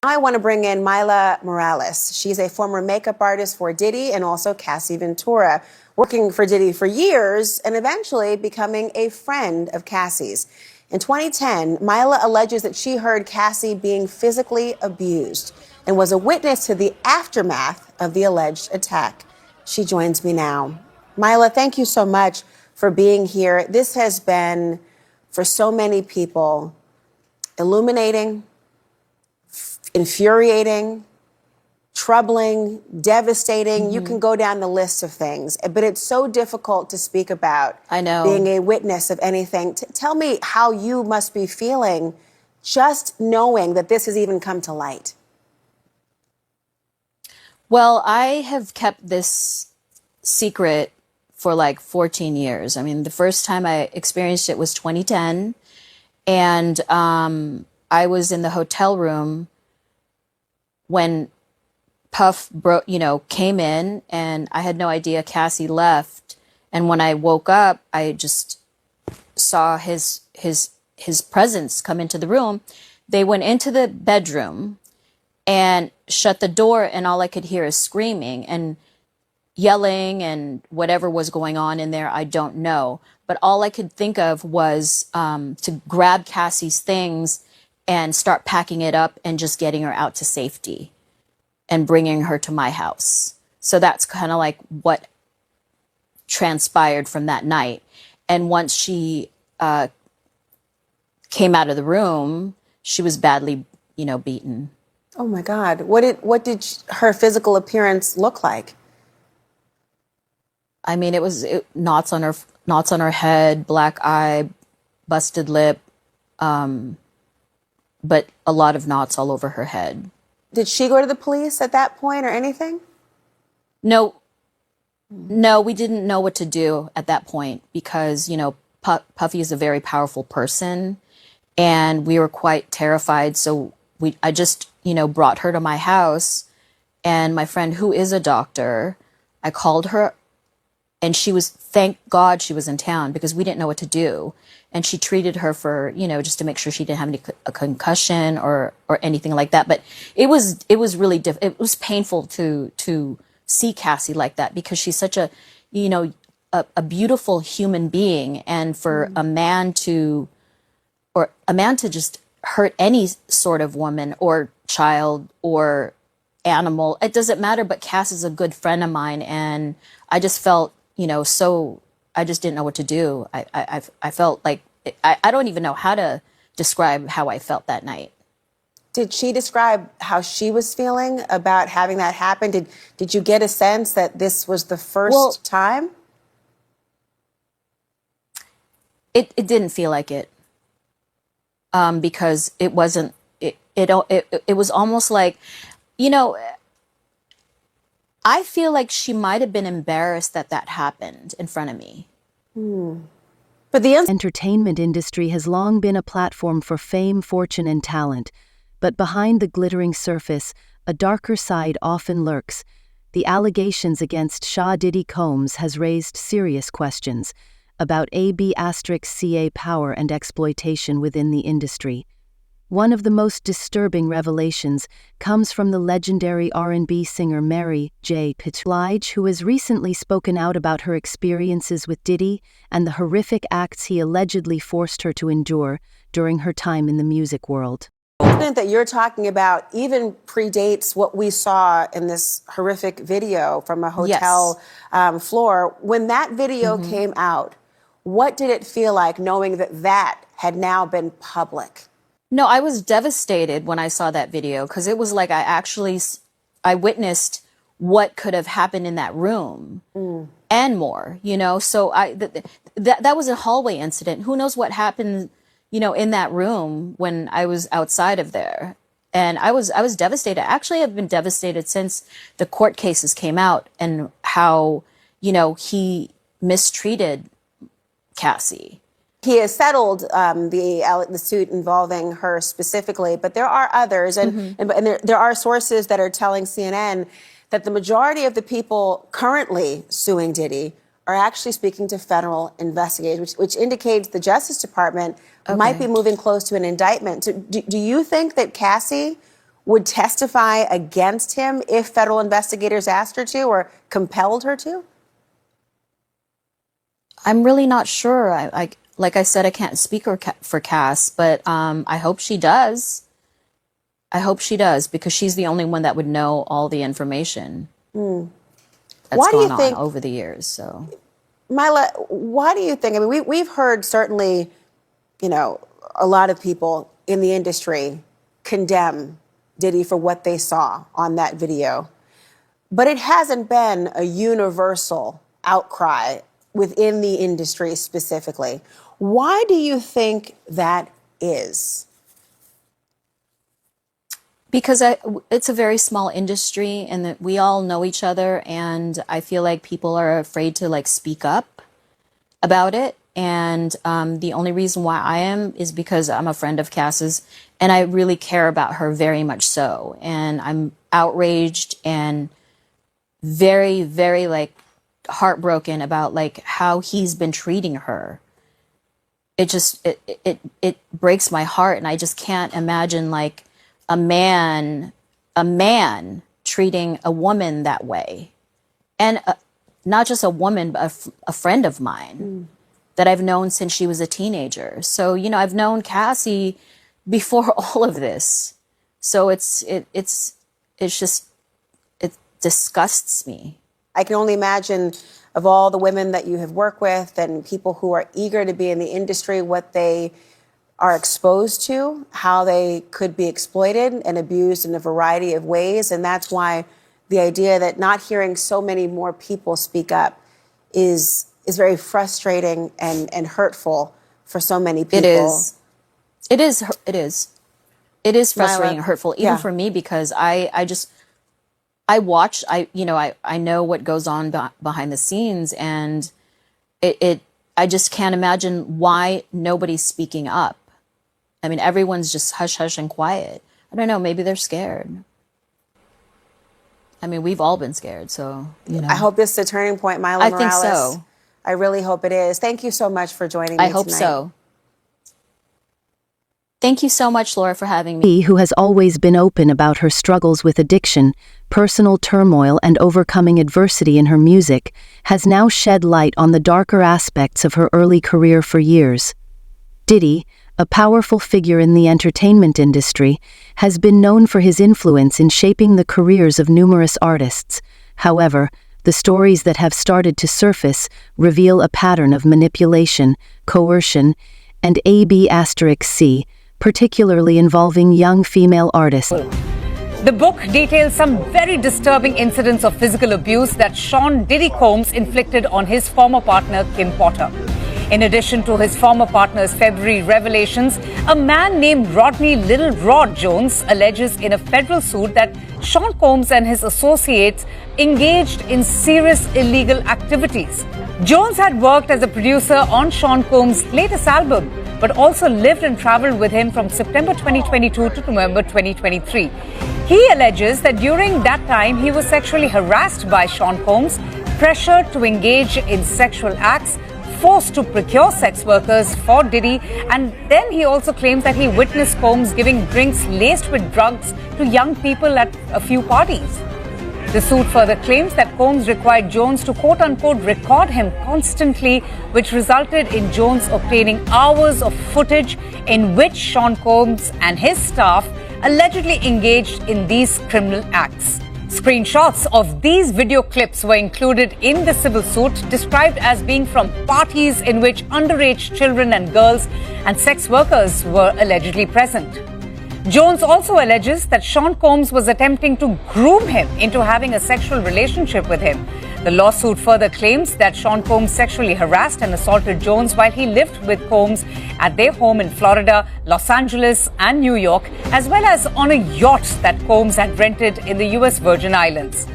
I want to bring in Myla Morales. She's a former makeup artist for Diddy and also Cassie Ventura, working for Diddy for years and eventually becoming a friend of Cassie's. In 2010, Myla alleges that she heard Cassie being physically abused and was a witness to the aftermath of the alleged attack. She joins me now. Myla, thank you so much for being here. This has been, for so many people, illuminating, infuriating, troubling, devastating. You can go down the list of things, but it's so difficult to speak about. I know. Being a witness of anything. Tell me how you must be feeling just knowing that this has even come to light. Well, I have kept this secret for like 14 years. I mean, the first time I experienced it was 2010. And I was in the hotel room when Puff came in, and I had no idea Cassie left. And when I woke up, I just saw his presence come into the room. They went into the bedroom and shut the door, and all I could hear is screaming and yelling and whatever was going on in there, I don't know. But all I could think of was to grab Cassie's things and start packing it up and just getting her out to safety and bringing her to my house. So that's kind of like what transpired from that night. And once she came out of the room, she was badly, beaten. Oh my God. What did her physical appearance look like? I mean, it was knots on her head, black eye, busted lip, but a lot of knots all over her head. Did she go to the police at that point or anything? No, we didn't know what to do at that point because, Puffy is a very powerful person and we were quite terrified. So I just, brought her to my house, and my friend, who is a doctor, I called her, and thank God she was in town because we didn't know what to do. And she treated her for, just to make sure she didn't have a concussion or anything like that. But it was really it was painful to see Cassie like that because she's such a beautiful human being. And for a man to just hurt any sort of woman or child or animal, it doesn't matter. But Cass is a good friend of mine. And I just felt, so I just didn't know what to do. I felt like, I don't even know how to describe how I felt that night. Did she describe how she was feeling about having that happen? Did you get a sense that this was the first time? It didn't feel like it. Because it wasn't, it was almost like, I feel like she might have been embarrassed that happened in front of me. But the entertainment industry has long been a platform for fame, fortune, and talent. But behind the glittering surface, a darker side often lurks. The allegations against Shah Diddy Combs has raised serious questions about AB*CA power and exploitation within the industry. One of the most disturbing revelations comes from the legendary R&B singer Mary J. Blige, who has recently spoken out about her experiences with Diddy and the horrific acts he allegedly forced her to endure during her time in the music world. The incident that you're talking about even predates what we saw in this horrific video from a hotel floor. When that video came out, what did it feel like knowing that had now been public? No, I was devastated when I saw that video because it was like I witnessed what could have happened in that room and more, So that was a hallway incident. Who knows what happened, in that room when I was outside of there. And I was devastated. Actually, I've been devastated since the court cases came out and how, he mistreated Cassie. He has settled the suit involving her specifically, but there are others, and there are sources that are telling CNN that the majority of the people currently suing Diddy are actually speaking to federal investigators, which indicates the Justice Department might be moving close to an indictment. So do you think that Cassie would testify against him if federal investigators asked her to or compelled her to? I'm really not sure. Like I said, I can't speak for Cass, but I hope she does. I hope she does, because she's the only one that would know all the information that's gone on over the years. So, Mila, why do you think? I mean, we've heard certainly, a lot of people in the industry condemn Diddy for what they saw on that video, but it hasn't been a universal outcry within the industry specifically. Why do you think that is? Because it's a very small industry, and that we all know each other, and I feel like people are afraid to speak up about it. And the only reason why I am is because I'm a friend of Cass's, and I really care about her very much so. And I'm outraged and very, very heartbroken about how he's been treating her. It just it breaks my heart, and I just can't imagine a man treating a woman that way. And not just a woman, but a friend of mine that I've known since she was a teenager. So, I've known Cassie before all of this. So it disgusts me. I can only imagine, of all the women that you have worked with and people who are eager to be in the industry, what they are exposed to, how they could be exploited and abused in a variety of ways. And that's why the idea that not hearing so many more people speak up is very frustrating and hurtful for so many people. It is frustrating and hurtful, even for me, because I watch, I know what goes on behind the scenes, and I just can't imagine why nobody's speaking up. I mean, everyone's just hush, hush, and quiet. I don't know, maybe they're scared. I mean, we've all been scared, so, I hope this is a turning point, Mila Morales. I think so. I really hope it is. Thank you so much for joining me I hope tonight. so. Thank you so much, Laura, for having me. She, who has always been open about her struggles with addiction, personal turmoil, and overcoming adversity in her music, has now shed light on the darker aspects of her early career for years. Diddy, a powerful figure in the entertainment industry, has been known for his influence in shaping the careers of numerous artists. However, the stories that have started to surface reveal a pattern of manipulation, coercion, and AB*C, particularly involving young female artists. The book details some very disturbing incidents of physical abuse that Sean Diddy Combs inflicted on his former partner, Kim Potter. In addition to his former partner's February revelations, a man named Rodney Little Rod Jones alleges in a federal suit that Sean Combs and his associates engaged in serious illegal activities. Jones had worked as a producer on Sean Combs' latest album, but also lived and traveled with him from September 2022 to November 2023. He alleges that during that time, he was sexually harassed by Sean Combs, pressured to engage in sexual acts, forced to procure sex workers for Diddy, and then he also claims that he witnessed Combs giving drinks laced with drugs to young people at a few parties. The suit further claims that Combs required Jones to quote-unquote record him constantly, which resulted in Jones obtaining hours of footage in which Sean Combs and his staff allegedly engaged in these criminal acts. Screenshots of these video clips were included in the civil suit, described as being from parties in which underage children and girls and sex workers were allegedly present. Jones also alleges that Sean Combs was attempting to groom him into having a sexual relationship with him. The lawsuit further claims that Sean Combs sexually harassed and assaulted Jones while he lived with Combs at their home in Florida, Los Angeles, and New York, as well as on a yacht that Combs had rented in the U.S. Virgin Islands.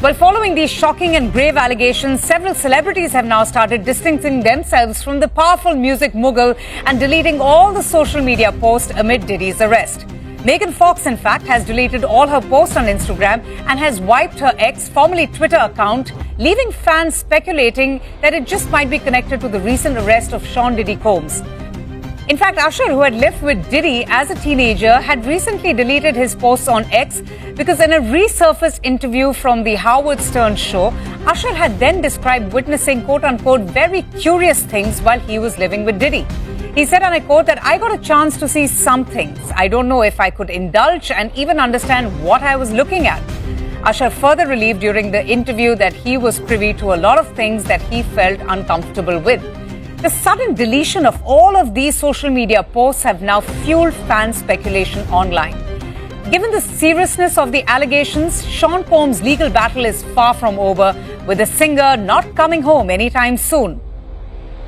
Well, following these shocking and grave allegations, several celebrities have now started distancing themselves from the powerful music mogul and deleting all the social media posts amid Diddy's arrest. Megan Fox, in fact, has deleted all her posts on Instagram and has wiped her ex, formerly Twitter account, leaving fans speculating that it just might be connected to the recent arrest of Sean Diddy Combs. In fact, Usher, who had lived with Diddy as a teenager, had recently deleted his posts on X because in a resurfaced interview from the Howard Stern show, Usher had then described witnessing quote-unquote very curious things while he was living with Diddy. He said, and I quote, that I got a chance to see some things. I don't know if I could indulge and even understand what I was looking at. Usher further relieved during the interview that he was privy to a lot of things that he felt uncomfortable with. The sudden deletion of all of these social media posts have now fueled fan speculation online. Given the seriousness of the allegations, Sean Combs' legal battle is far from over, with the singer not coming home anytime soon.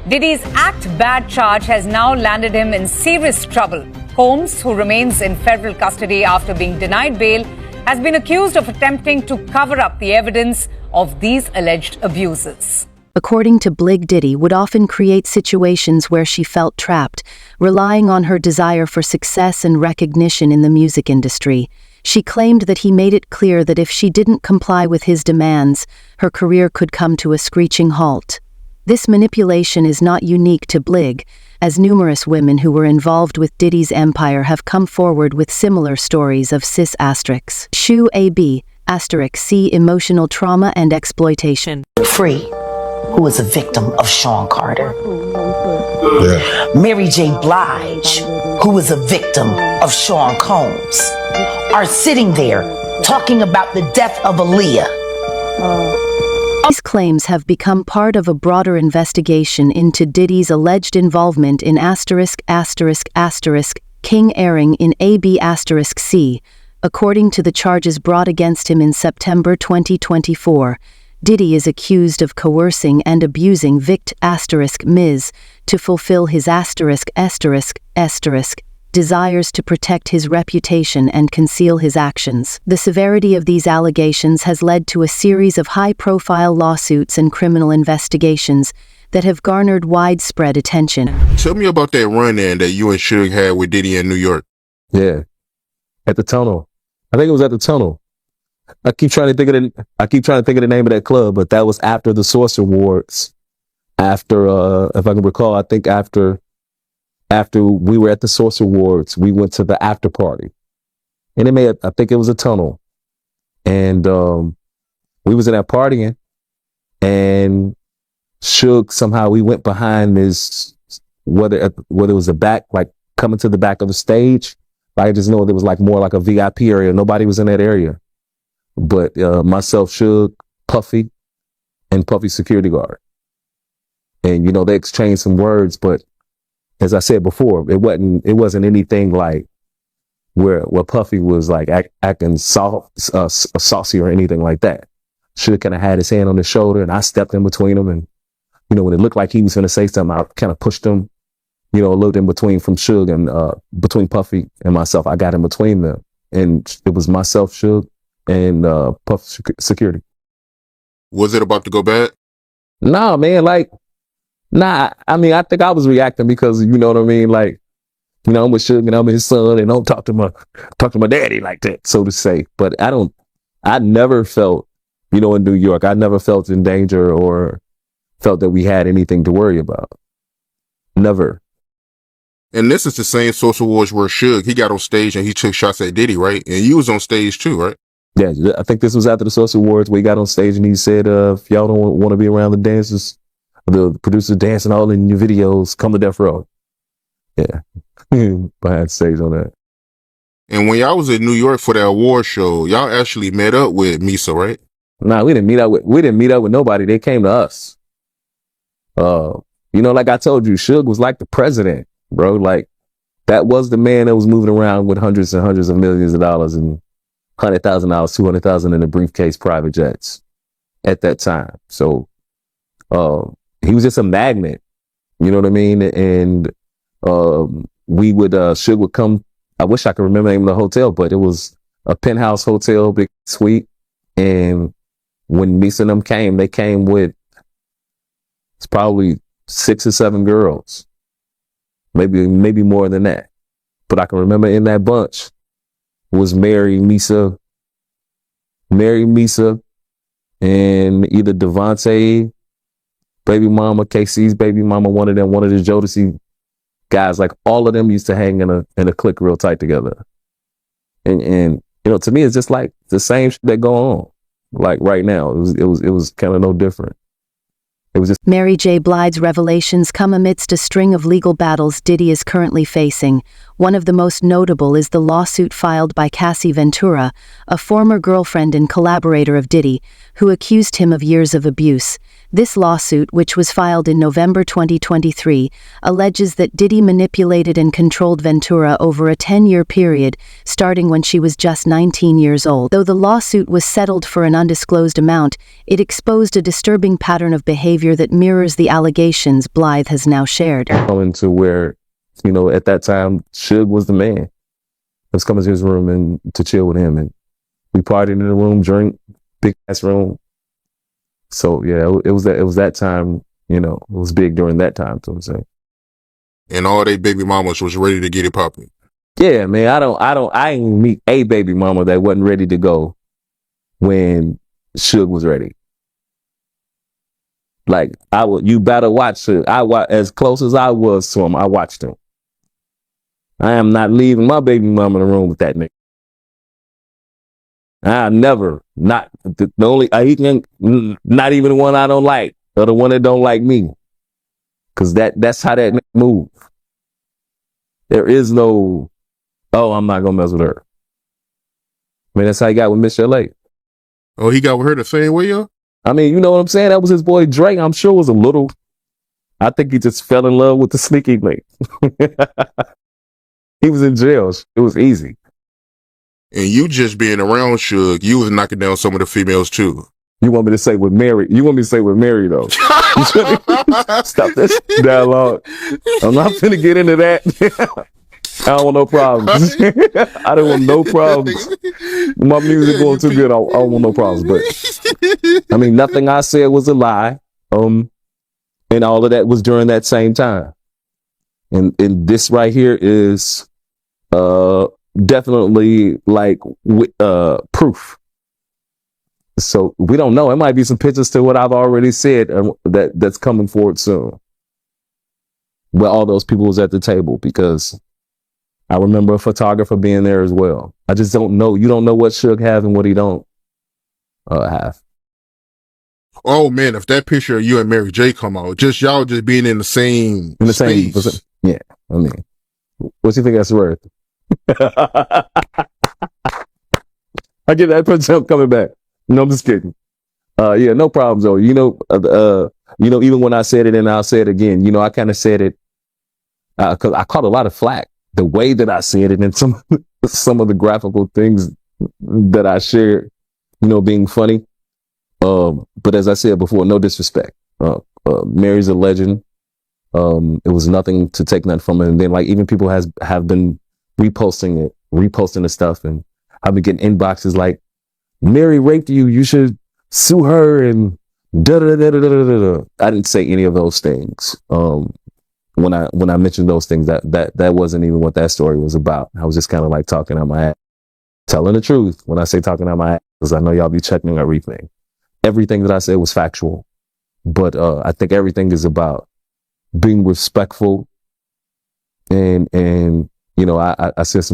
Diddy's act bad charge has now landed him in serious trouble. Combs, who remains in federal custody after being denied bail, has been accused of attempting to cover up the evidence of these alleged abuses. According to Blige, Diddy would often create situations where she felt trapped, relying on her desire for success and recognition in the music industry. She claimed that he made it clear that if she didn't comply with his demands, her career could come to a screeching halt. This manipulation is not unique to Blige, as numerous women who were involved with Diddy's empire have come forward with similar stories of cis***, Shu AB***, C emotional trauma and exploitation. Free, who is a victim of Sean Carter. Mary J. Blige, who is a victim of Sean Combs, are sitting there talking about the death of Aaliyah. These claims have become part of a broader investigation into Diddy's alleged involvement in King airing in AB**C. According to the charges brought against him in September 2024, Diddy is accused of coercing and abusing Ms. to fulfill his desires to protect his reputation and conceal his actions. The severity of these allegations has led to a series of high-profile lawsuits and criminal investigations that have garnered widespread attention. Tell me about that run-in that you and Suge had with Diddy in New York. Yeah, at the Tunnel. I think it was at the Tunnel. I keep trying to think of the name of that club, but that was after the Source Awards. After, if I can recall, I think after we were at the Source Awards, we went to the after party, and I think it was a Tunnel, and we was in that partying, and Suge somehow we went behind this, whether it was the back, like coming to the back of the stage. I just know there was like more like a VIP area. Nobody was in that area. But myself, Suge, Puffy, and Puffy's security guard. And, you know, they exchanged some words, but as I said before, it wasn't anything like where Puffy was like acting saucy or anything like that. Suge kind of had his hand on his shoulder, and I stepped in between them. And, you know, when it looked like he was going to say something, I kind of pushed him, you know, a little in between from Suge and between Puffy and myself. I got in between them, and it was myself, Suge, and Puff security. Was it about to go bad? Nah, man, I mean, I think I was reacting because, you know what I mean? Like, you know, I'm with Suge and I'm his son, and don't talk to my daddy like that, so to say. But I never felt, you know, in New York, I never felt in danger or felt that we had anything to worry about. Never. And this is the same Social Wars where Suge, he got on stage and he took shots at Diddy, right? And you was on stage too, right? Yeah, I think this was after the Source Awards where he got on stage and he said, if y'all don't want to be around the dancers, the producers dancing all in your videos, come to Death Row. Yeah, behind stage on that. And when y'all was in New York for that award show, y'all actually met up with Misa, right? Nah, we didn't meet up with nobody. They came to us. You know, like I told you, Suge was like the president, bro. Like, that was the man that was moving around with hundreds and hundreds of millions of dollars and $100,000, $200,000 in a briefcase private jets at that time. So, he was just a magnet, you know what I mean? And, Suge would come, I wish I could remember the name of the hotel, but it was a penthouse hotel, big suite. And when Misa and them came, they came with, it's probably 6 or 7 girls, maybe more than that. But I can remember in that bunch was Mary, Misa, and either Devontae, baby mama, KC's baby mama, one of the Jodeci guys, like all of them used to hang in a clique real tight together. And to me, it's just like the same shit that go on. Like right now, it was kind of no different. It was just Mary J. Blige's revelations come amidst a string of legal battles Diddy is currently facing. One of the most notable is the lawsuit filed by Cassie Ventura, a former girlfriend and collaborator of Diddy, who accused him of years of abuse. This lawsuit, which was filed in November 2023, alleges that Diddy manipulated and controlled Ventura over a 10-year period, starting when she was just 19 years old. Though the lawsuit was settled for an undisclosed amount, it exposed a disturbing pattern of behavior that mirrors the allegations Blige has now shared. Going to where, at that time, Suge was the man. I was coming to his room and to chill with him, and we partied in the room, drink, big ass room. So yeah, it was that time. It was big during that time. So I'm saying. And all they baby mamas was ready to get it popping. Yeah, man. I ain't meet a baby mama that wasn't ready to go when Suge was ready. Like you better watch Suge. As close as I was to him, I watched him. I am not leaving my baby mama in the room with that nigga. I never, not the only, not even the one I don't like, or the one that don't like me. Cause that's how that move. There is no, oh, I'm not gonna mess with her. I mean, that's how he got with Miss LA. Oh, he got with her the same way, yo? I mean, you know what I'm saying? That was his boy Drake. I'm sure it was a little, I think he just fell in love with the sneaky link. He was in jail. It was easy. And you just being around Suge, you was knocking down some of the females too. You want me to say with Mary? You want me to say with Mary though? Stop this dialogue. I'm not finna get into that. I don't want no problems. I don't want no problems. My music going too good. I don't want no problems. But I mean, nothing I said was a lie. And all of that was during that same time. And this right here is definitely like proof. So we don't know. It might be some pictures to what I've already said that's coming forward soon. Where all those people was at the table, because I remember a photographer being there as well. I just don't know. You don't know what Suge have and what he don't have. Oh man, if that picture of you and Mary J come out, just y'all just being in the same space. Yeah, I mean, what do you think that's worth? I get that picture coming back. No, I'm just kidding. Yeah, no problems though. Even when I said it and I'll say it again, I kind of said it because I caught a lot of flack the way that I said it and some of the graphical things that I shared, being funny. But as I said before, no disrespect. Mary's a legend. It was nothing to take nothing from it. And then like even people have been reposting the stuff, and I've been getting inboxes like, Mary raped you, you should sue her, and da da da da da da da. I didn't say any of those things. When I mentioned those things, that wasn't even what that story was about. I was just kind of like talking out my ass, telling the truth. When I say talking out my ass, because I know y'all be checking everything. Everything that I said was factual, but I think everything is about being respectful, and I said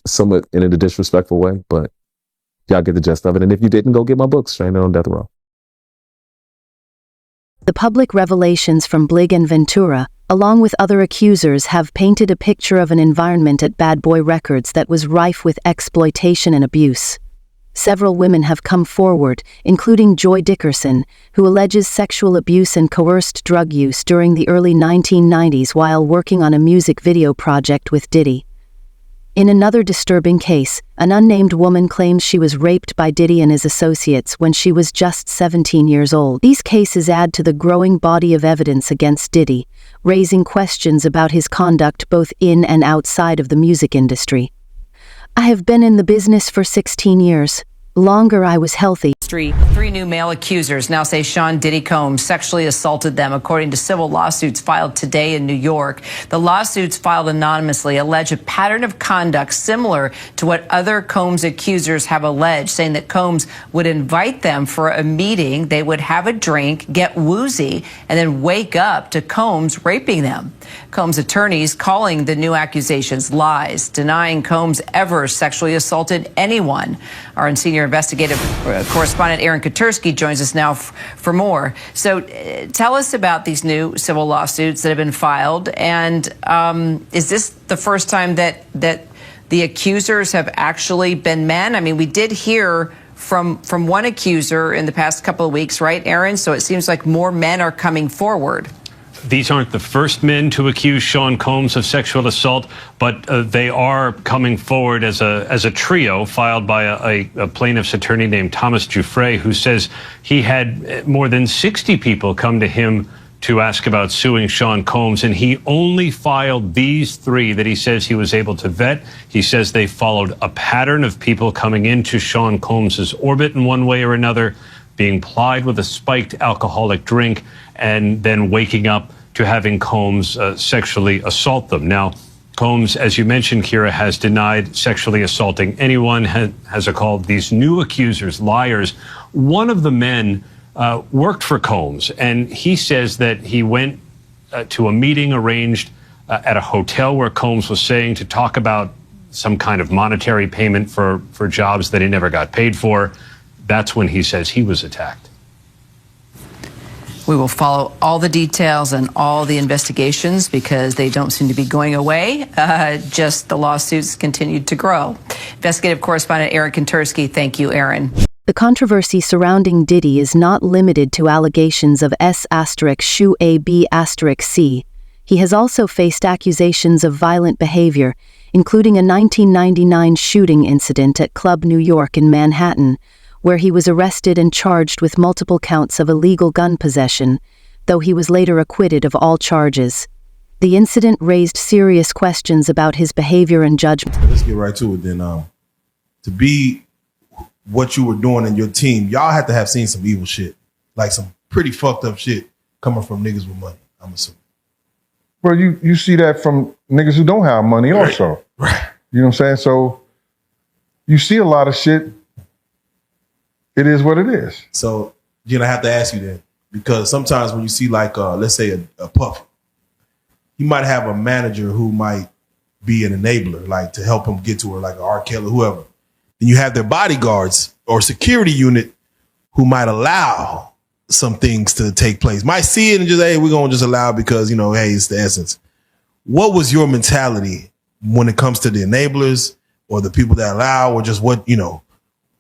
somewhat in a disrespectful way, but y'all get the gist of it. And if you didn't, go get my books, Stranded on Death Row. The public revelations from Blige and Ventura, along with other accusers, have painted a picture of an environment at Bad Boy Records that was rife with exploitation and abuse. Several women have come forward, including Joy Dickerson, who alleges sexual abuse and coerced drug use during the early 1990s while working on a music video project with Diddy. In another disturbing case, an unnamed woman claims she was raped by Diddy and his associates when she was just 17 years old. These cases add to the growing body of evidence against Diddy, raising questions about his conduct both in and outside of the music industry. I have been in the business for 16 years. Longer I was healthy. Three new male accusers now say Sean Diddy Combs sexually assaulted them, according to civil lawsuits filed today in New York. The lawsuits, filed anonymously, allege a pattern of conduct similar to what other Combs accusers have alleged, saying that Combs would invite them for a meeting, they would have a drink, get woozy, and then wake up to Combs raping them. Combs' attorneys calling the new accusations lies, denying Combs ever sexually assaulted anyone. Our senior investigative correspondent Aaron Katursky joins us now for more. So tell us about these new civil lawsuits that have been filed. And is this the first time that the accusers have actually been men? I mean, we did hear from one accuser in the past couple of weeks, right, Aaron? So it seems like more men are coming forward. These aren't the first men to accuse Sean Combs of sexual assault, but they are coming forward as a trio filed by a plaintiff's attorney named Thomas Giuffre, who says he had more than 60 people come to him to ask about suing Sean Combs, and he only filed these three that he says he was able to vet. He says they followed a pattern of people coming into Sean Combs's orbit in one way or another, being plied with a spiked alcoholic drink, and then waking up to having Combs sexually assault them. Now, Combs, as you mentioned, Kira, has denied sexually assaulting anyone, has called these new accusers liars. One of the men worked for Combs, and he says that he went to a meeting arranged at a hotel where Combs was saying to talk about some kind of monetary payment for jobs that he never got paid for. That's when he says he was attacked. We will follow all the details and all the investigations because they don't seem to be going away. Just the lawsuits continued to grow. Investigative correspondent Aaron Katursky. Thank you, Aaron. The controversy surrounding Diddy is not limited to allegations of S**AB*C. He has also faced accusations of violent behavior, including a 1999 shooting incident at Club New York in Manhattan, where he was arrested and charged with multiple counts of illegal gun possession, though he was later acquitted of all charges. The incident raised serious questions about his behavior and judgment. Let's get right to it then. To be what you were doing in your team, y'all had to have seen some evil shit, like some pretty fucked up shit coming from niggas with money, I'm assuming. Well, you see that from niggas who don't have money also. Right. You know what I'm saying? So you see a lot of shit. It is what it is. So, I have to ask you then, because sometimes when you see like, let's say a Puff, you might have a manager who might be an enabler, like to help him get to her, like an R. Kelly, whoever. Then you have their bodyguards or security unit who might allow some things to take place. Might see it and just, hey, we're going to just allow it because, hey, it's the essence. What was your mentality when it comes to the enablers or the people that allow, or just what,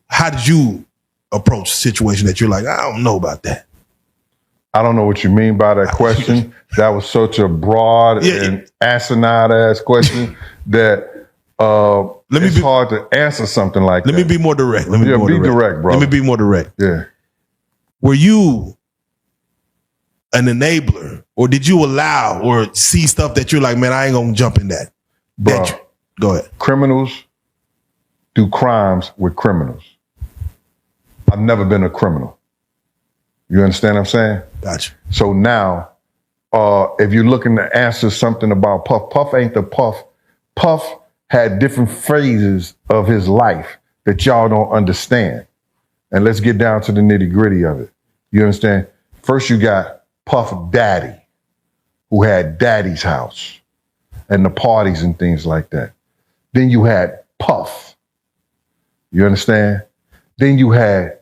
how did you approach a situation that you're like, I don't know about that? I don't know what you mean by that question. That was such a broad and asinine ass question that it's hard to answer something like that. Let me be more direct. Be direct, bro. Let me be more direct. Yeah. Were you an enabler, or did you allow or see stuff that you're like, man, I ain't gonna jump in that? Bro, go ahead. Criminals do crimes with criminals. I've never been a criminal. You understand what I'm saying? Gotcha. So now, if you're looking to answer something about Puff, Puff ain't the Puff. Puff had different phases of his life that y'all don't understand. And let's get down to the nitty gritty of it. You understand? First, you got Puff Daddy, who had Daddy's house and the parties and things like that. Then you had Puff. You understand? Then you had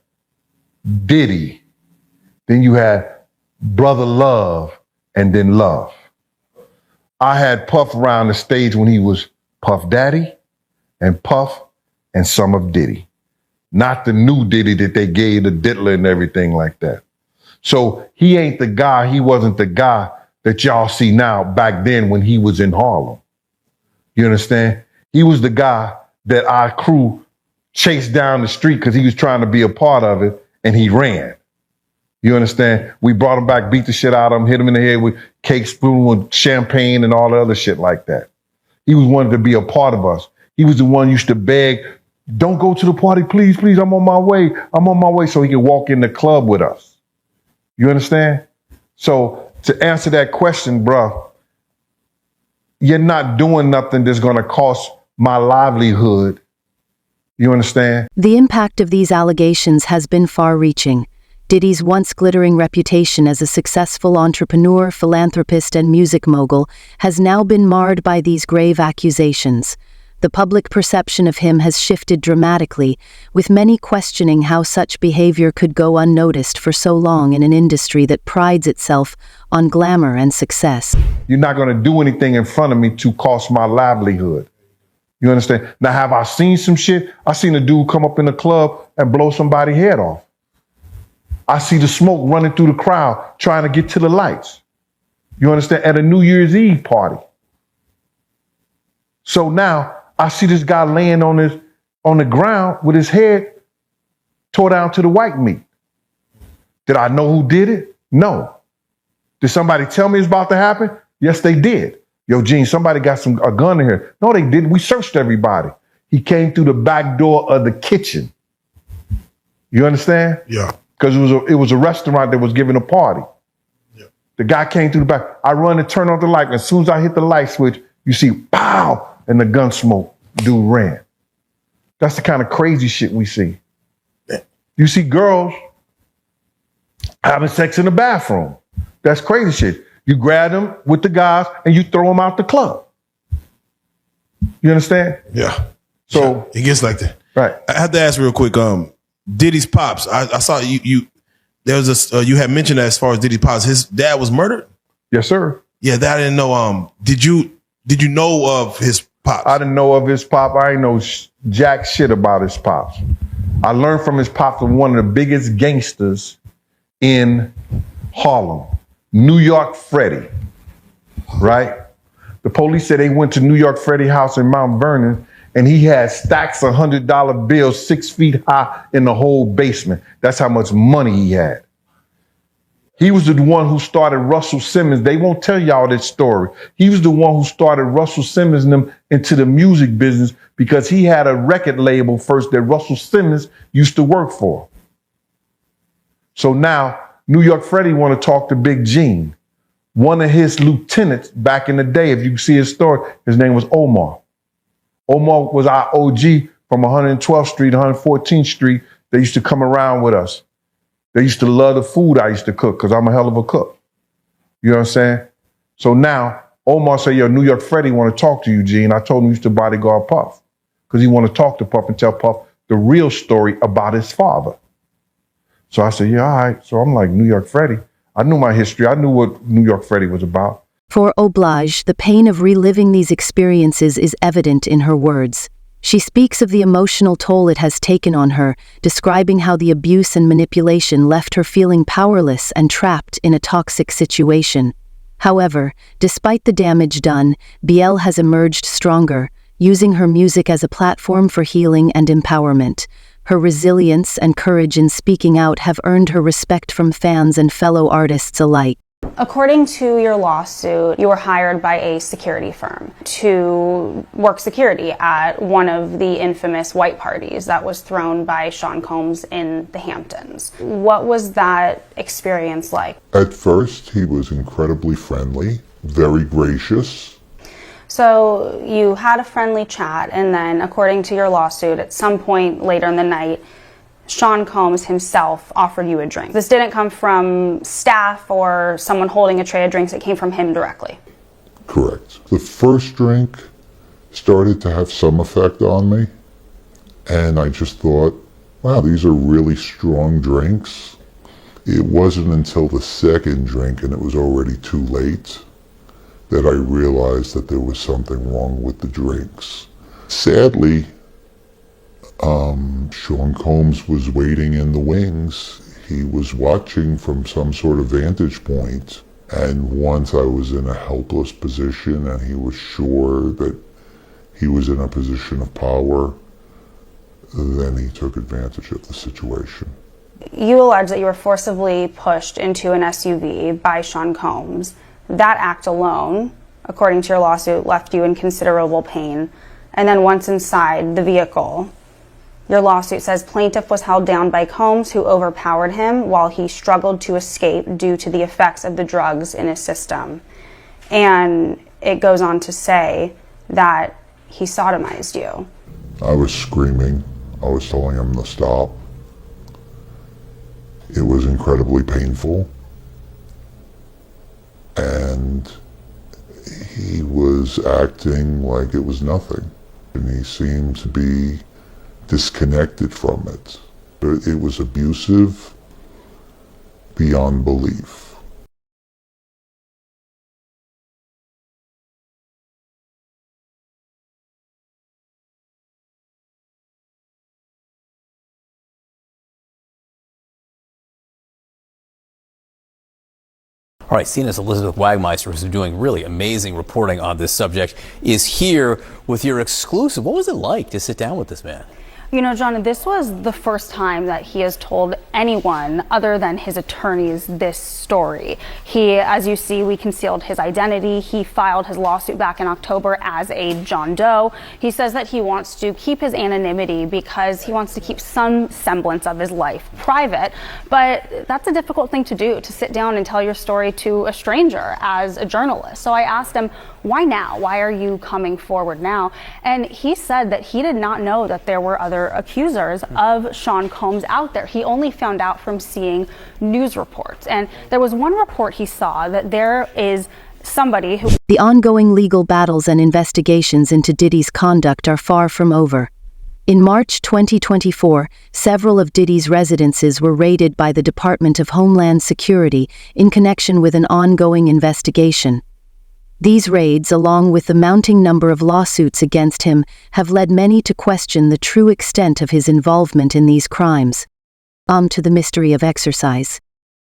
Diddy. Then you had Brother Love, and then Love. I had Puff around the stage when he was Puff Daddy and Puff and some of Diddy. Not the new Diddy that they gave the diddler and everything like that. So he ain't the guy, he wasn't the guy that y'all see now back then when he was in Harlem. You understand? He was the guy that our crew chased down the street because he was trying to be a part of it, and he ran. You understand? We brought him back, beat the shit out of him, hit him in the head with cake spoon, with champagne and all the other shit like that. He was wanted to be a part of us. He was the one who used to beg Don't go to the party, please, please. I'm on my way. I'm on my way. So he can walk in the club with us. You understand? So to answer that question, bruh, you're not doing nothing that's going to cost my livelihood. You understand? The impact of these allegations has been far-reaching. Diddy's once glittering reputation as a successful entrepreneur, philanthropist, and music mogul has now been marred by these grave accusations. The public perception of him has shifted dramatically, with many questioning how such behavior could go unnoticed for so long in an industry that prides itself on glamour and success. You're not going to do anything in front of me to cost my livelihood. You understand? Now, have I seen some shit? I seen a dude come up in the club and blow somebody's head off. I see the smoke running through the crowd trying to get to the lights. You understand? At a New Year's Eve party. So now I see this guy laying on the ground with his head tore down to the white meat. Did I know who did it? No. Did somebody tell me it's about to happen? Yes, they did. Yo, Gene, somebody got a gun in here. No, they didn't. We searched everybody. He came through the back door of the kitchen. You understand? Yeah. Because it was a restaurant that was giving a party. Yeah. The guy came through the back. I run and turn on the light. And as soon as I hit the light switch, you see, pow, and the gun smoke. Dude ran. That's the kind of crazy shit we see. Yeah. You see girls having sex in the bathroom. That's crazy shit. You grab them with the guys and you throw them out the club. You understand? Yeah. So it gets like that. Right. I have to ask real quick. Diddy's pops. I saw you. There was you had mentioned that as far as Diddy's pops, his dad was murdered. Yes, sir. Yeah, that I didn't know. Did you know of his pops? I didn't know of his pop. I didn't know jack shit about his pops. I learned from his pops from one of the biggest gangsters in Harlem, New York Freddie. Right? The police said they went to New York Freddie house in Mount Vernon, and he had stacks of $100 bills 6 feet high in the whole basement. That's how much money he had. He was the one who started Russell Simmons. They won't tell y'all this story. He was the one who started Russell Simmons and them into the music business because he had a record label first that Russell Simmons used to work for. So now New York Freddie want to talk to Big Gene. One of his lieutenants back in the day, if you see his story, his name was Omar. Omar was our OG from 112th Street, 114th Street. They used to come around with us. They used to love the food I used to cook because I'm a hell of a cook. You know what I'm saying? So now Omar said, yo, New York Freddie want to talk to you, Gene. I told him he used to bodyguard Puff because he want to talk to Puff and tell Puff the real story about his father. So I said, yeah, all right. So I'm like, New York Freddie. I knew my history. I knew what New York Freddie was about. For Blige, the pain of reliving these experiences is evident in her words. She speaks of the emotional toll it has taken on her, describing how the abuse and manipulation left her feeling powerless and trapped in a toxic situation. However, despite the damage done, BL has emerged stronger, using her music as a platform for healing and empowerment. Her resilience and courage in speaking out have earned her respect from fans and fellow artists alike. According to your lawsuit, you were hired by a security firm to work security at one of the infamous white parties that was thrown by Sean Combs in the Hamptons. What was that experience like? At first, he was incredibly friendly, very gracious. So you had a friendly chat, and then, according to your lawsuit, at some point later in the night, Sean Combs himself offered you a drink. This didn't come from staff or someone holding a tray of drinks. It came from him directly. Correct. The first drink started to have some effect on me, and I just thought, wow, these are really strong drinks. It wasn't until the second drink, and it was already too late, that I realized that there was something wrong with the drinks. Sadly, Sean Combs was waiting in the wings. He was watching from some sort of vantage point. And once I was in a helpless position and he was sure that he was in a position of power, then he took advantage of the situation. You allege that you were forcibly pushed into an SUV by Sean Combs. That act alone, according to your lawsuit, left you in considerable pain. And then once inside the vehicle, Your lawsuit says plaintiff was held down by Combs, who overpowered him while he struggled to escape due to the effects of the drugs in his system. And it goes on to say that he sodomized you. I was screaming. I was telling him to stop. It was incredibly painful. And he was acting like it was nothing. And he seemed to be disconnected from it. It was abusive beyond belief. All right, CNN's Elizabeth Wagmeister, who's doing really amazing reporting on this subject, is here with your exclusive. What was it like to sit down with this man? You know, John, this was the first time that he has told anyone other than his attorneys this story. He, as you see, we concealed his identity. He filed his lawsuit back in October as a John Doe. He says that he wants to keep his anonymity because he wants to keep some semblance of his life private. But that's a difficult thing to do, to sit down and tell your story to a stranger as a journalist. So I asked him, why now? Why are you coming forward now? And he said that he did not know that there were other accusers of Sean Combs out there. He only found out from seeing news reports. And there was one report he saw that there is somebody who... The ongoing legal battles and investigations into Diddy's conduct are far from over. In March 2024, several of Diddy's residences were raided by the Department of Homeland Security in connection with an ongoing investigation. These raids, along with the mounting number of lawsuits against him, have led many to question the true extent of his involvement in these crimes. To the mystery of exercise.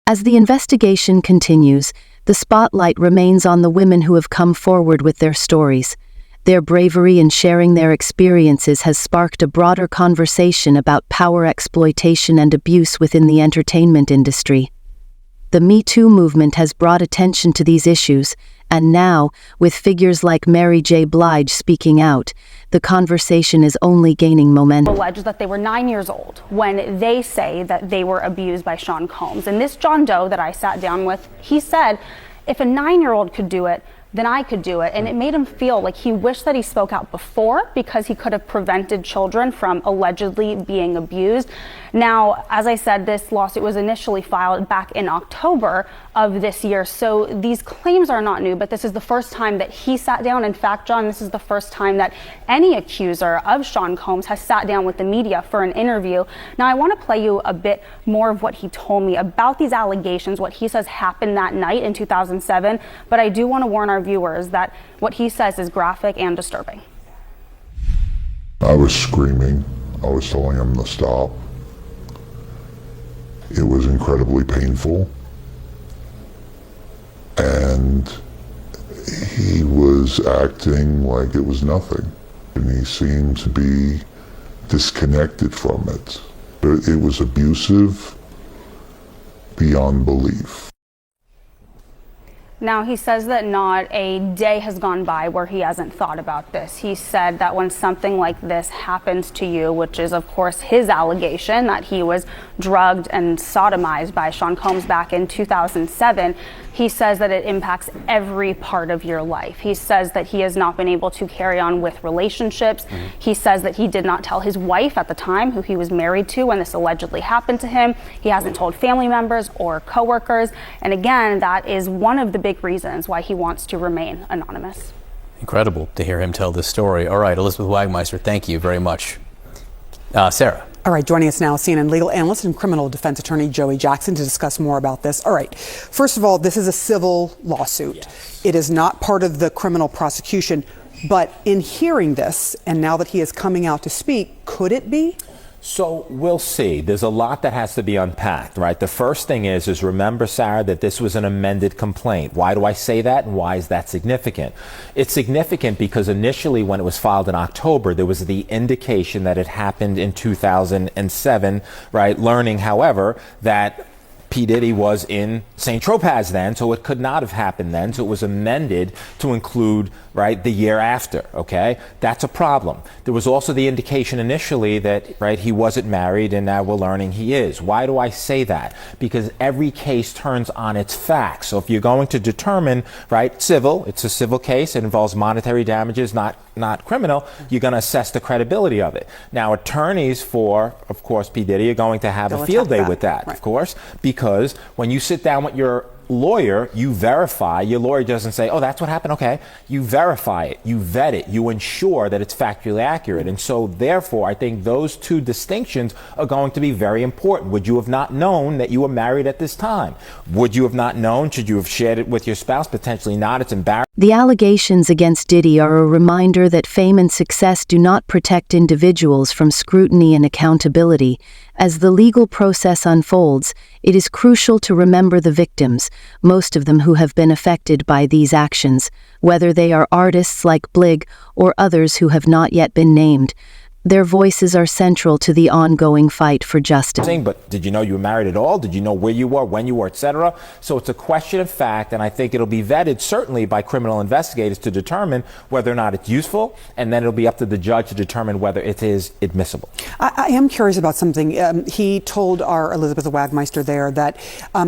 As the investigation continues, the spotlight remains on the women who have come forward with their stories. Their bravery in sharing their experiences has sparked a broader conversation about power exploitation and abuse within the entertainment industry. The Me Too movement has brought attention to these issues, and now, with figures like Mary J. Blige speaking out, the conversation is only gaining momentum. Alleged that they were 9 years old when they say that they were abused by Sean Combs. And this John Doe that I sat down with, he said, if a 9-year-old could do it, then I could do it. And it made him feel like he wished that he spoke out before because he could have prevented children from allegedly being abused. Now, as I said, this lawsuit was initially filed back in October of this year. So these claims are not new, but this is the first time that he sat down. In fact, John, this is the first time that any accuser of Sean Combs has sat down with the media for an interview. Now, I want to play you a bit more of what he told me about these allegations, what he says happened that night in 2007. But I do want to warn our viewers that what he says is graphic and disturbing. I was screaming. I was telling him to stop. It was incredibly painful. And he was acting like it was nothing. And he seemed to be disconnected from it. It was abusive beyond belief. Now, he says that not a day has gone by where he hasn't thought about this. He said that when something like this happens to you, which is, of course, his allegation that he was drugged and sodomized by Sean Combs back in 2007, he says that it impacts every part of your life. He says that he has not been able to carry on with relationships. He says that he did not tell his wife at the time, who he was married to when this allegedly happened to him. He hasn't told family members or coworkers. And again, that is one of the big reasons why he wants to remain anonymous. Incredible to hear him tell this story. All right, Elizabeth Wagmeister, thank you very much. Sarah. All right, joining us now, CNN legal analyst and criminal defense attorney Joey Jackson to discuss more about this. All right, first of all, this is a civil lawsuit. Yes. It is not part of the criminal prosecution, but in hearing this, and now that he is coming out to speak, could it be? So we'll see. There's a lot that has to be unpacked, right? The first thing is remember, Sarah, that this was an amended complaint. Why do I say that, and why is that significant? It's significant because initially when it was filed in October, there was the indication that it happened in 2007, right? Learning, however, that P. Diddy was in St. Tropez then, so it could not have happened then. So it was amended to include, right, the year after, okay? That's a problem. There was also the indication initially that, right, he wasn't married, and now we're learning he is. Why do I say that? Because every case turns on its facts. So if you're going to determine, right, it's a civil case, it involves monetary damages, not criminal, you're going to assess the credibility of it. Now, attorneys for, of course, P. Diddy are going to have a field day with that, of course, because when you sit down with your lawyer, you verify. Your lawyer doesn't say, oh, that's what happened. Okay. You verify it. You vet it. You ensure that it's factually accurate. And so, therefore, I think those two distinctions are going to be very important. Would you have not known that you were married at this time? Would you have not known? Should you have shared it with your spouse? Potentially not. It's embarrassing. The allegations against Diddy are a reminder that fame and success do not protect individuals from scrutiny and accountability. As the legal process unfolds, it is crucial to remember the victims, most of them who have been affected by these actions, whether they are artists like Blige or others who have not yet been named. Their voices are central to the ongoing fight for justice. But did you know you were married at all? Did you know where you were, when you were, etc.? So it's a question of fact, and I think it'll be vetted certainly by criminal investigators to determine whether or not it's useful, and then it'll be up to the judge to determine whether it is admissible. I am curious about something. He told our Elizabeth Wagmeister there that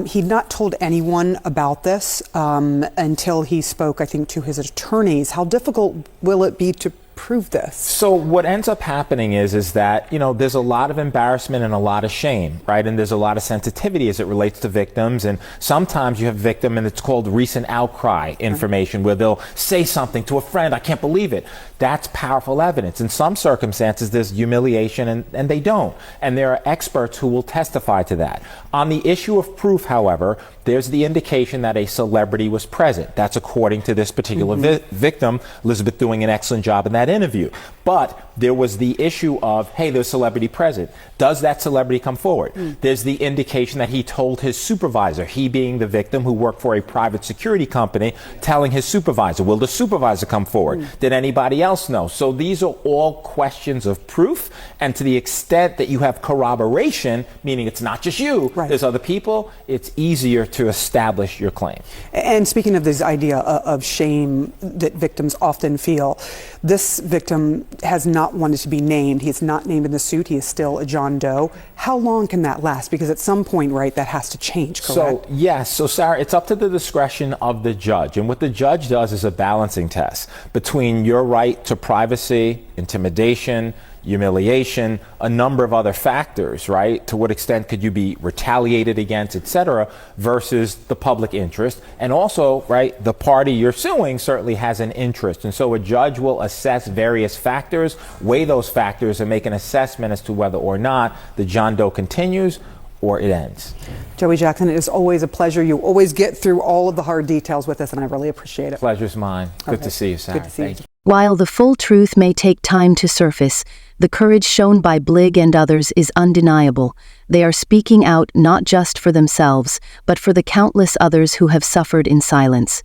he'd not told anyone about this until he spoke, I think, to his attorneys. How difficult will it be to prove this? So what ends up happening is that, you know, there's a lot of embarrassment and a lot of shame, right? And there's a lot of sensitivity as it relates to victims. And sometimes you have a victim, and it's called recent outcry information, where they'll say something to a friend, I can't believe it. That's powerful evidence. In some circumstances, there's humiliation, and they don't. And there are experts who will testify to that. On the issue of proof, however, there's the indication that a celebrity was present. That's according to this particular victim, Elizabeth doing an excellent job in that interview. But there was the issue of, hey, there's a celebrity present. Does that celebrity come forward? There's the indication that he told his supervisor, he being the victim who worked for a private security company, telling his supervisor. Will the supervisor come forward? Did anybody else know? So these are all questions of proof. And to the extent that you have corroboration, meaning it's not just you, there's other people, it's easier to establish your claim. And speaking of this idea of shame that victims often feel, this victim has not wanted to be named. He is not named in the suit. He is still a John Doe. How long can that last? Because at some point, right, that has to change, correct? So, yes. So, Sarah, it's up to the discretion of the judge. And what the judge does is a balancing test between your right to privacy, intimidation, humiliation, a number of other factors, right? To what extent could you be retaliated against, et cetera, versus the public interest. And also, right, the party you're suing certainly has an interest. And so a judge will assess various factors, weigh those factors, and make an assessment as to whether or not the John Doe continues or it ends. Joey Jackson, it is always a pleasure. You always get through all of the hard details with us, and I really appreciate it. Pleasure's mine. Good to see you, Sarah. Good to see you. While the full truth may take time to surface, the courage shown by Blige and others is undeniable. They are speaking out not just for themselves, but for the countless others who have suffered in silence.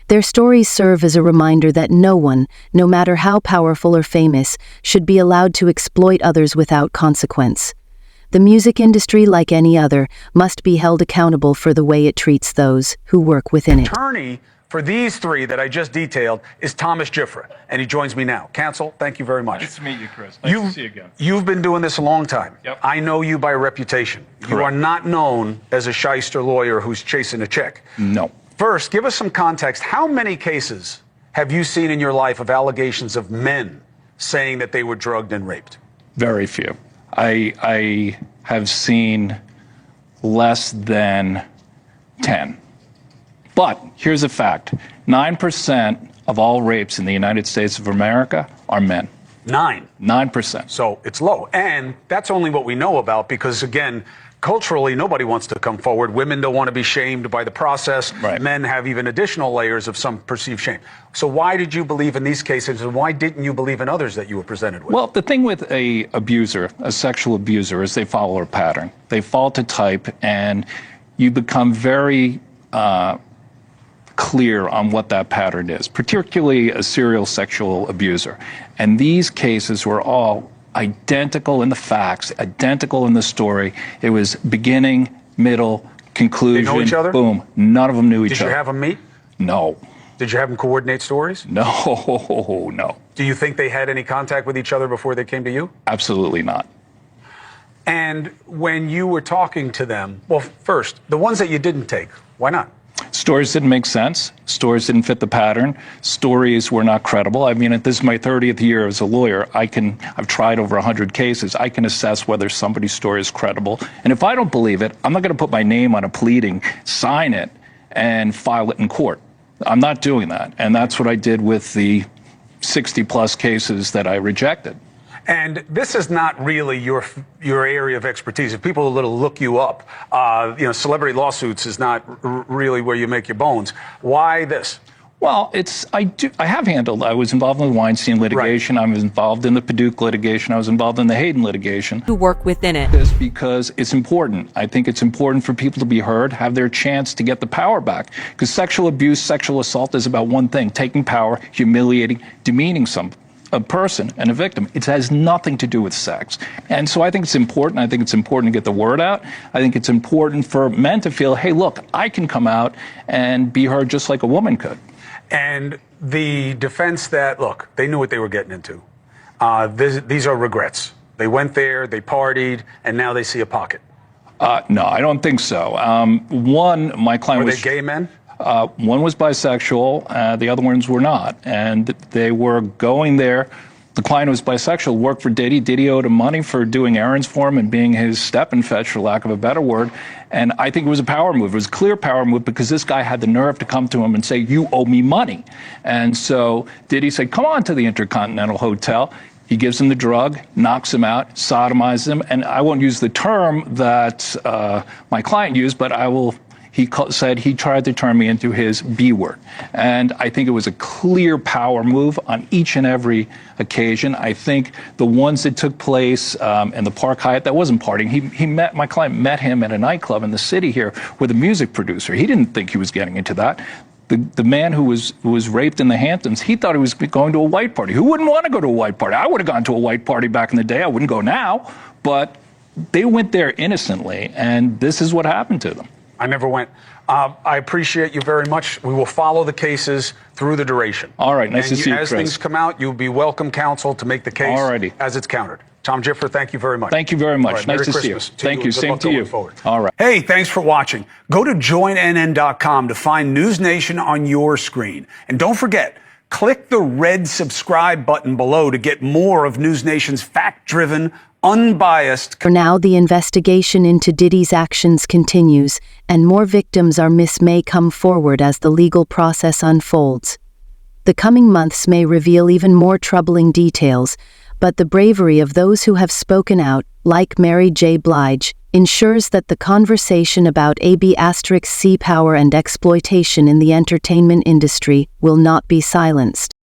Their stories serve as a reminder that no one, no matter how powerful or famous, should be allowed to exploit others without consequence. The music industry, like any other, must be held accountable for the way it treats those who work within it. Attorney for these three that I just detailed is Thomas Gifford, and he joins me now. Counsel, thank you very much. Nice to meet you, Chris. Nice to see you again. You've been doing this a long time. Yep. I know you by reputation. Correct. You are not known as a shyster lawyer who's chasing a chick. No. First, give us some context. How many cases have you seen in your life of allegations of men saying that they were drugged and raped? Very few. I have seen less than 10. But here's a fact. 9% of all rapes in the United States of America are men. 9%. So it's low. And that's only what we know about because, again, culturally, nobody wants to come forward. Women don't want to be shamed by the process. Right. Men have even additional layers of some perceived shame. So why did you believe in these cases, and why didn't you believe in others that you were presented with? Well, the thing with a abuser, a sexual abuser, is they follow a pattern. They fall to type, and you become very clear on what that pattern is, particularly a serial sexual abuser. And these cases were all identical in the facts, identical in the story. It was beginning, middle, Conclusion. They know each other? Boom. None of them knew each Did other. you have them meet? No. Did you have them coordinate stories? No. No. Do you think they had any contact with each other before they came to you? Absolutely not. And when you were talking to them, well, first, the ones that you didn't take, why not? Stories didn't make sense. Stories didn't fit the pattern. Stories were not credible. I mean, this is my 30th year as a lawyer. I've tried over 100 cases. I can assess whether somebody's story is credible. And if I don't believe it, I'm not going to put my name on a pleading, sign it, and file it in court. I'm not doing that. And that's what I did with the 60-plus cases that I rejected. And this is not really your area of expertise. If people look you up, celebrity lawsuits is not really where you make your bones. Why this? Well, I was involved in the Weinstein litigation. Right. I was involved in the Paducah litigation. I was involved in the Hayden litigation. Who work within it. This because it's important. I think it's important for people to be heard, have their chance to get the power back. Because sexual abuse, sexual assault is about one thing: taking power, humiliating, demeaning a person and a victim. It has nothing to do with sex. And so I think it's important. I think it's important to get the word out. I think it's important for men to feel, hey, look, I can come out and be heard just like a woman could. And the defense that, look, they knew what they were getting into. These are regrets. They went there, they partied, and now they see a pocket. No, I don't think so. One, my client was... Were they gay men? One was bisexual, the other ones were not. And they were going there. The client was bisexual, worked for Diddy. Diddy owed him money for doing errands for him and being his step and fetch, for lack of a better word. And I think it was a power move. It was a clear power move because this guy had the nerve to come to him and say, you owe me money. And so Diddy said, come on to the Intercontinental Hotel. He gives him the drug, knocks him out, sodomizes him. And I won't use the term that my client used, but I will... He said he tried to turn me into his B word. And I think it was a clear power move on each and every occasion. I think the ones that took place in the Park Hyatt, that wasn't partying. My client met him at a nightclub in the city here with a music producer. He didn't think he was getting into that. The man who was raped in the Hamptons, he thought he was going to a white party. Who wouldn't want to go to a white party? I would have gone to a white party back in the day. I wouldn't go now. But they went there innocently, and this is what happened to them. I never went. I appreciate you very much. We will follow the cases through the duration. All right. Nice to see you, As Chris. things come out, you'll be welcome counsel to make the case as it's countered. Tom Gifford, thank you very much. Thank you very much. Right, nice Merry to Christmas see you. Thank you. Same to you. Forward. All right. Hey, thanks for watching. Go to joinnn.com to find News Nation on your screen. And don't forget, click the red subscribe button below to get more of News Nation's fact-driven, unbiased. For now, the investigation into Diddy's actions continues, and more victims may come forward as the legal process unfolds. The coming months may reveal even more troubling details, but the bravery of those who have spoken out, like Mary J. Blige, ensures that the conversation about AB*C power and exploitation in the entertainment industry will not be silenced.